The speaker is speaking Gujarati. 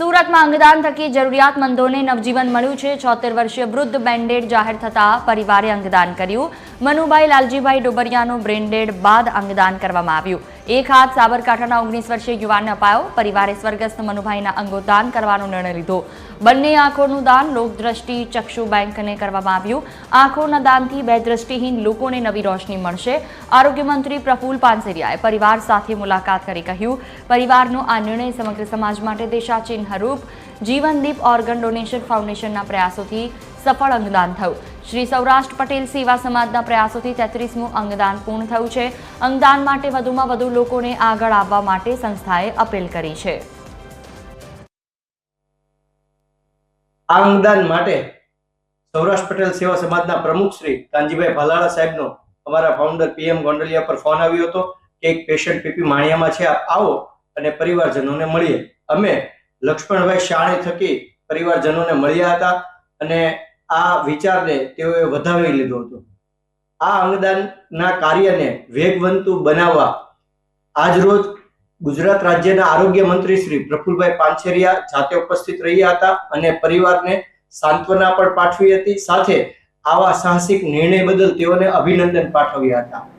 સુરતમાં અંગદાન થકી જરૂરિયાતમંદોને નવજીવન મળ્યું છે। 76 વર્ષીય વૃદ્ધ બ્રેન્ડેડ જાહેર થતા પરિવારે અંગદાન કર્યું। મનુભાઈ લાલજીભાઈ ડોબરિયાનું બ્રેન્ડેડ બાદ અંગદાન કરવામાં આવ્યું। એક હાથ સાબરકાંઠાના 19 વર્ષીય યુવાનને અપાયો। પરિવારે સ્વર્ગસ્થ મનુભાઈના અંગોદાન કરવાનો નિર્ણય લીધો। બંને આંખોનું દાન લોકદ્રષ્ટિ ચક્ષુ બેંકને કરવામાં આવ્યું। આંખોના દાનથી બે દ્રષ્ટિહીન લોકોને નવી રોશની મળશે। આરોગ્ય મંત્રી પ્રફુલ પાનસેરિયાએ પરિવાર સાથે મુલાકાત કરી કહ્યું, પરિવારનો આ નિર્ણય સમગ્ર સમાજ માટે દેશાચિહ્નરૂપ જીવનદીપ ઓર્ગન ડોનેશન ફાઉન્ડેશનના પ્રયાસોથી સફળ અંગદાન થયું। શ્રી સૌરાષ્ટ્ર પટેલ સેવા સમાજના પ્રયાસોથી 33મું અંગદાન પૂર્ણ થયું છે। અંગદાન માટે વધુમાં વધુ લોકોને આગળ આવવા માટે સંસ્થાએ અપીલ કરી છે। આ અંગદાન માટે સૌરાષ્ટ્ર પટેલ સેવા સમાજના પ્રમુખ શ્રી કાનજીભાઈ ભાલાળા સાહેબનો અમારા ફાઉન્ડર પીએમ ગોંડલિયા પર ફોન આવ્યો હતો કે એક પેશન્ટ પીપી માણિયામાં છે, આપ આવો અને પરિવારજનોને મળીએ। અમે લક્ષ્મણભાઈ શાણી થકી પરિવારજનોને મળ્યા હતા અને આ વિચારને તેઓએ વધાવી લીધો હતો। આ અંગદાનના કાર્યને વેગવંતુ બનાવવા આજરોજ ગુજરાત રાજ્યના આરોગ્ય મંત્રી શ્રી પ્રફુલભાઈ પાનસેરિયા જાતે ઉપસ્થિત રહ્યા હતા અને પરિવારને સાંત્વના પણ પાઠવી હતી। સાથે આવા સાહસિક નિર્ણય બદલ તેઓને અભિનંદન પાઠવ્યા હતા।